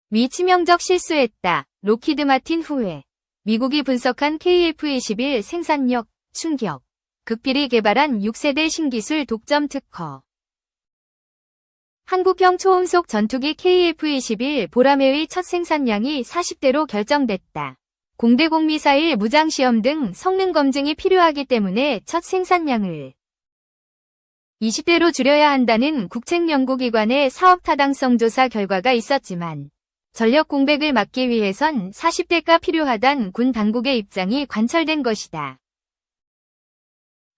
미 치명적 실수했다. 록히드 마틴 후회. 미국이 분석한 KF-21 생산력 충격. 극필이 개발한 6세대 신기술 독점 특허. 한국형 초음속 전투기 KF-21 보라매의 첫 생산량이 40대로 결정됐다. 공대공 미사일 무장시험 등 성능 검증이 필요하기 때문에 첫 생산량을 20대로 줄여야 한다는 국책연구기관의 사업 타당성 조사 결과가 있었지만 전력 공백을 막기 위해선 40대가 필요하단 군 당국의 입장이 관철된 것이다.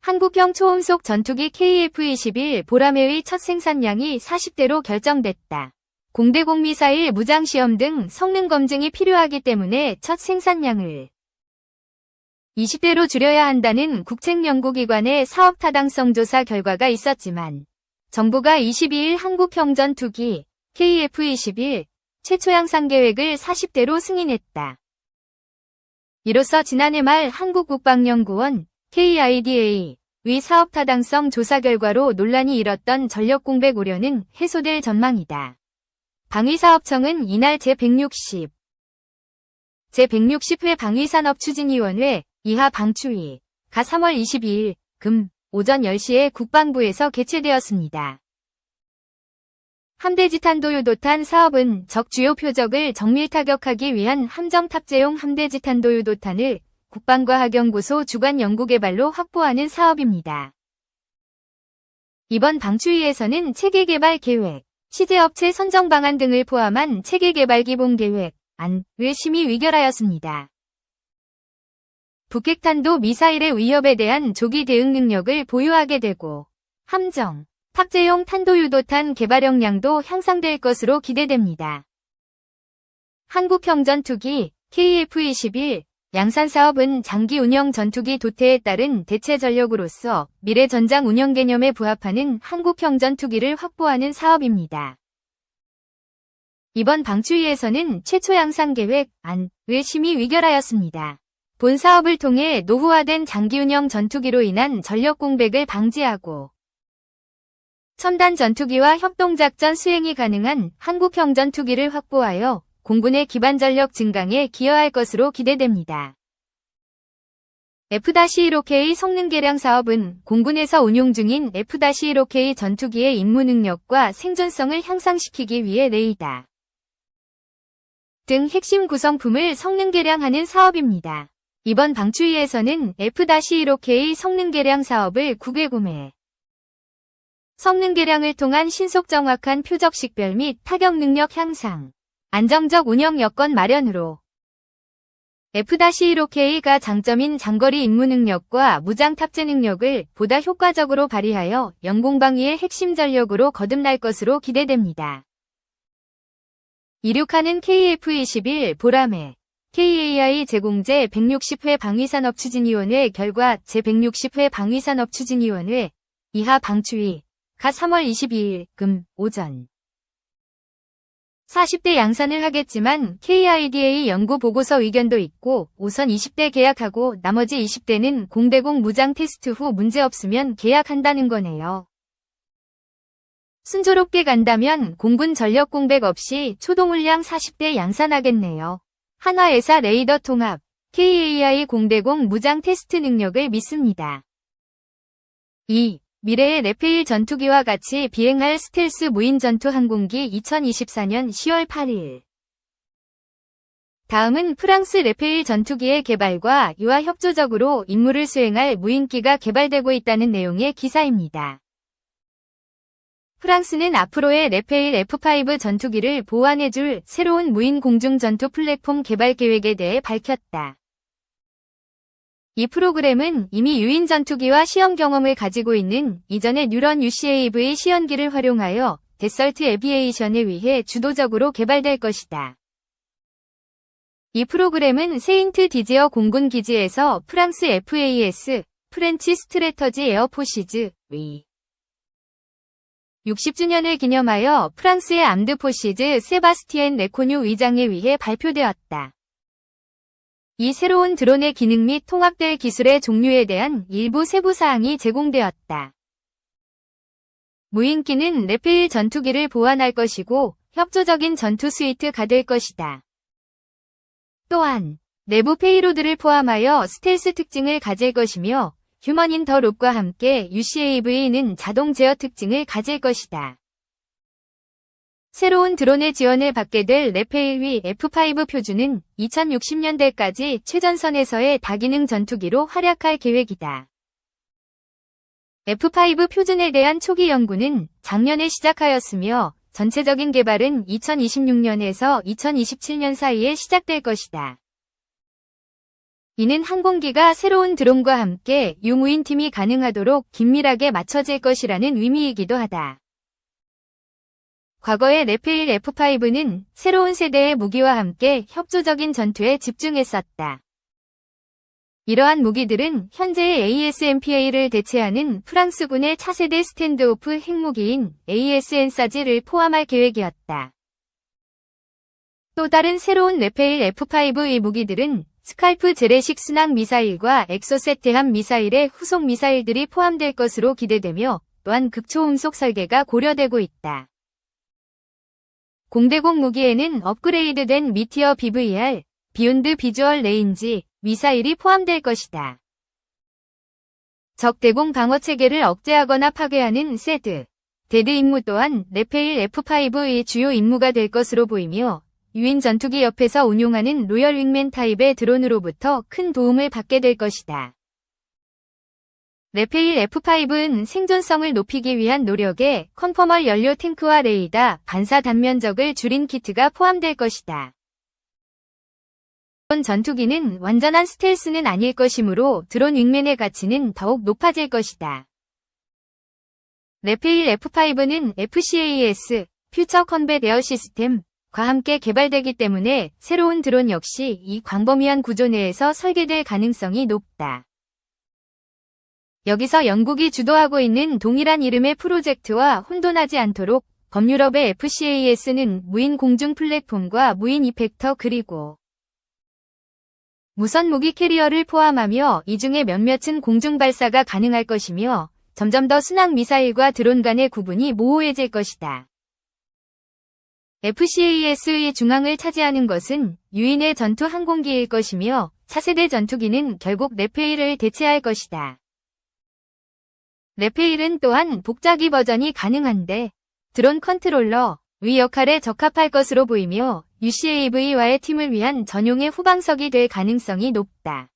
한국형 초음속 전투기 KF-21 보라매의 첫 생산량이 40대로 결정됐다. 공대공 미사일 무장시험 등 성능 검증이 필요하기 때문에 첫 생산량을 20대로 줄여야 한다는 국책연구기관의 사업 타당성 조사 결과가 있었지만 정부가 22일 한국형 전투기 KF-21 최초 양산 계획을 40대로 승인했다. 이로써 지난해 말 한국국방연구원 KIDA 위 사업 타당성 조사 결과로 논란이 일었던 전력 공백 우려는 해소될 전망이다. 방위사업청은 이날 제160회 방위산업추진위원회 이하 방추위가 3월 22일 금 오전 10시에 국방부에서 개최되었습니다. 함대지탄도유도탄 사업은 적 주요 표적을 정밀 타격하기 위한 함정 탑재용 함대지탄도유도탄을 국방과학연구소 주관 연구개발로 확보하는 사업입니다. 이번 방추위에서는 체계개발 계획, 시제업체 선정 방안 등을 포함한 체계개발 기본계획 안을 심의 의결하였습니다. 북핵탄도 미사일의 위협에 대한 조기 대응 능력을 보유하게 되고 함정, 탑재용 탄도유도탄 개발 역량도 향상될 것으로 기대됩니다. 한국형 전투기 KF-21 양산 사업은 장기 운영 전투기 도태에 따른 대체 전력으로서 미래 전장 운영 개념에 부합하는 한국형 전투기를 확보하는 사업입니다. 이번 방추위에서는 최초 양산 계획 안을 심의 의결하였습니다. 본 사업을 통해 노후화된 장기 운영 전투기로 인한 전력 공백을 방지하고 첨단 전투기와 협동작전 수행이 가능한 한국형 전투기를 확보하여 공군의 기반 전력 증강에 기여할 것으로 기대됩니다. F-15K 성능 개량 사업은 공군에서 운용 중인 F-15K 전투기의 임무 능력과 생존성을 향상시키기 위해 레이더 등 핵심 구성품을 성능 개량하는 사업입니다. 이번 방추위에서는 F-15K 성능 개량 사업을 국외 구매, 성능 개량을 통한 신속 정확한 표적 식별 및 타격 능력 향상, 안정적 운영 여건 마련으로 F-15K가 장점인 장거리 임무 능력과 무장 탑재 능력을 보다 효과적으로 발휘하여 영공방위의 핵심 전력으로 거듭날 것으로 기대됩니다. 이륙하는 KF-21 보라매 KAI 제공제 160회 방위산업추진위원회 결과 제160회 방위산업추진위원회 이하 방추위가 3월 22일 금 오전 40대 양산을 하겠지만 KIDA 연구 보고서 의견도 있고 우선 20대 계약하고 나머지 20대는 공대공 무장 테스트 후 문제없으면 계약한다는 거네요. 순조롭게 간다면 공군 전력 공백 없이 초동물량 40대 양산하겠네요. 한화에사 레이더 통합 KAI 공대공 무장 테스트 능력을 믿습니다. 2. 미래의 레페일 전투기와 같이 비행할 스텔스 무인 전투 항공기 2024년 10월 8일. 다음은 프랑스 레페일 전투기의 개발과 이와 협조적으로 임무를 수행할 무인기가 개발되고 있다는 내용의 기사입니다. 프랑스는 앞으로의 레페일 F5 전투기를 보완해줄 새로운 무인 공중 전투 플랫폼 개발 계획에 대해 밝혔다. 이 프로그램은 이미 유인 전투기와 시험 경험을 가지고 있는 이전의 뉴런 UCAV 시연기를 활용하여 데설트 에비에이션에 의해 주도적으로 개발될 것이다. 이 프로그램은 세인트 디지어 공군 기지에서 프랑스 FAS, 프렌치 스트래터지 에어포시즈, 위 60주년을 기념하여 프랑스의 암드 포시즈 세바스티엔 레코뉴 의장에 의해 발표되었다. 이 새로운 드론의 기능 및 통합될 기술의 종류에 대한 일부 세부 사항이 제공되었다. 무인기는 레페일 전투기를 보완할 것이고 협조적인 전투 스위트가 될 것이다. 또한 내부 페이로드를 포함하여 스텔스 특징을 가질 것이며 휴먼 인 더 룹과 함께 UCAV는 자동 제어 특징을 가질 것이다. 새로운 드론의 지원을 받게 될 레페일 V-F5 표준은 2060년대까지 최전선에서의 다기능 전투기로 활약할 계획이다. F5 표준에 대한 초기 연구는 작년에 시작하였으며 전체적인 개발은 2026년에서 2027년 사이에 시작될 것이다. 이는 항공기가 새로운 드론과 함께 유무인 팀이 가능하도록 긴밀하게 맞춰질 것이라는 의미이기도 하다. 과거의 레페일 F5는 새로운 세대의 무기와 함께 협조적인 전투에 집중했었다. 이러한 무기들은 현재의 ASMPA를 대체하는 프랑스군의 차세대 스탠드오프 핵무기인 ASN사지를 포함할 계획이었다. 또 다른 새로운 레페일 F5의 무기들은 스칼프 재래식 순항 미사일과 엑소셋 대함 미사일의 후속 미사일들이 포함될 것으로 기대되며 또한 극초음속 설계가 고려되고 있다. 공대공 무기에는 업그레이드된 미티어 BVR, 비욘드 비주얼 레인지 미사일이 포함될 것이다. 적 대공 방어 체계를 억제하거나 파괴하는 세드, 데드 임무 또한 레페일 F5의 주요 임무가 될 것으로 보이며 유인 전투기 옆에서 운용하는 로열 윙맨 타입의 드론으로부터 큰 도움을 받게 될 것이다. 레페일 F5는 생존성을 높이기 위한 노력에 컨포멀 연료 탱크와 레이더, 반사 단면적을 줄인 키트가 포함될 것이다. 드론 전투기는 완전한 스텔스는 아닐 것이므로 드론 윙맨의 가치는 더욱 높아질 것이다. 레페일 F5는 FCAS, 퓨처 컨벳 에어 시스템과 함께 개발되기 때문에 새로운 드론 역시 이 광범위한 구조 내에서 설계될 가능성이 높다. 여기서 영국이 주도하고 있는 동일한 이름의 프로젝트와 혼돈하지 않도록 범유럽의 FCAS는 무인 공중 플랫폼과 무인 이펙터 그리고 무선 무기 캐리어를 포함하며 이 중에 몇몇은 공중 발사가 가능할 것이며 점점 더 순항 미사일과 드론 간의 구분이 모호해질 것이다. FCAS의 중앙을 차지하는 것은 유인의 전투 항공기일 것이며 차세대 전투기는 결국 레페일을 대체할 것이다. 레페일은 또한 복잡기 버전이 가능한데 드론 컨트롤러 의 역할에 적합할 것으로 보이며 UCAV와의 팀을 위한 전용의 후방석이 될 가능성이 높다.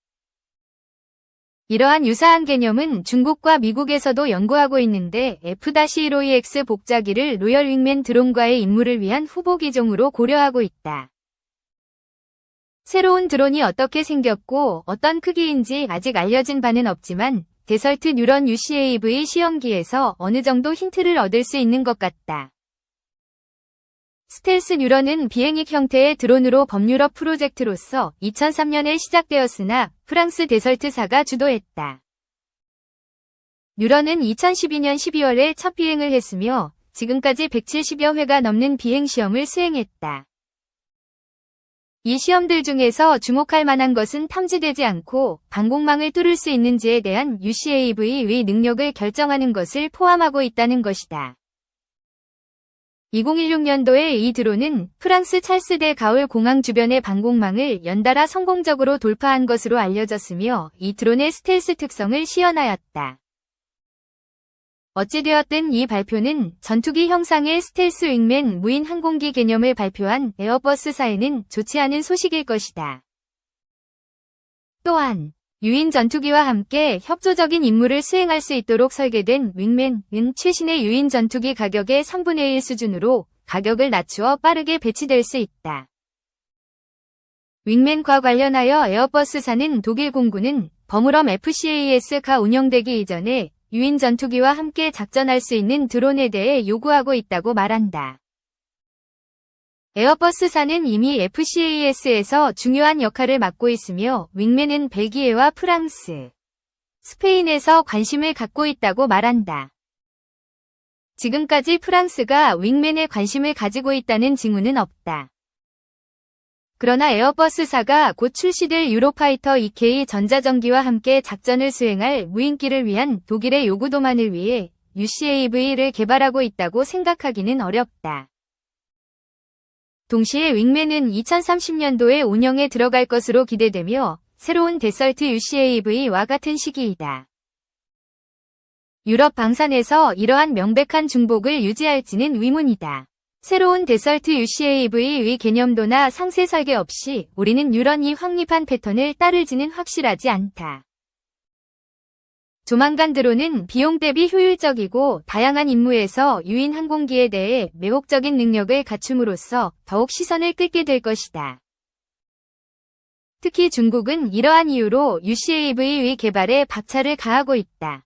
이러한 유사한 개념은 중국과 미국에서도 연구하고 있는데 F-15EX 복자기를 로열 윙맨 드론과의 임무를 위한 후보 기종으로 고려하고 있다. 새로운 드론이 어떻게 생겼고 어떤 크기인지 아직 알려진 바는 없지만 데설트 뉴런 UCAV 시험기에서 어느 정도 힌트를 얻을 수 있는 것 같다. 스텔스 뉴런은 비행익 형태의 드론으로 범유럽 프로젝트로서 2003년에 시작되었으나 프랑스 데설트사가 주도했다. 뉴런은 2012년 12월에 첫 비행을 했으며 지금까지 170여 회가 넘는 비행시험을 수행했다. 이 시험들 중에서 주목할 만한 것은 탐지되지 않고 방공망을 뚫을 수 있는지에 대한 UCAV의 능력을 결정하는 것을 포함하고 있다는 것이다. 2016년도에 이 드론은 프랑스 찰스 데 가올 공항 주변의 방공망을 연달아 성공적으로 돌파한 것으로 알려졌으며 이 드론의 스텔스 특성을 시연하였다. 어찌되었든 이 발표는 전투기 형상의 스텔스 윙맨 무인 항공기 개념을 발표한 에어버스사에는 좋지 않은 소식일 것이다. 또한 유인 전투기와 함께 협조적인 임무를 수행할 수 있도록 설계된 윙맨은 최신의 유인 전투기 가격의 3분의 1 수준으로 가격을 낮추어 빠르게 배치될 수 있다. 윙맨과 관련하여 에어버스사는 독일 공군은 버무럼 FCAS가 운영되기 이전에 유인 전투기와 함께 작전할 수 있는 드론에 대해 요구하고 있다고 말한다. 에어버스사는 이미 FCAS에서 중요한 역할을 맡고 있으며 윙맨은 벨기에와 프랑스, 스페인에서 관심을 갖고 있다고 말한다. 지금까지 프랑스가 윙맨에 관심을 가지고 있다는 징후는 없다. 그러나 에어버스사가 곧 출시될 유로파이터 EK 전자전기와 함께 작전을 수행할 무인기를 위한 독일의 요구 도만을 위해 UCAV를 개발하고 있다고 생각하기는 어렵다. 동시에 윙맨은 2030년도에 운영에 들어갈 것으로 기대되며 새로운 데설트 UCAV와 같은 시기이다. 유럽 방산에서 이러한 명백한 중복을 유지할지는 의문이다. 새로운 데설트 UCAV의 개념도나 상세 설계 없이 우리는 유런이 확립한 패턴을 따를지는 확실하지 않다. 조만간 드론은 비용 대비 효율적이고 다양한 임무에서 유인 항공기에 대해 매혹적인 능력을 갖춤으로써 더욱 시선을 끌게 될 것이다. 특히 중국은 이러한 이유로 UCAV의 개발에 박차를 가하고 있다.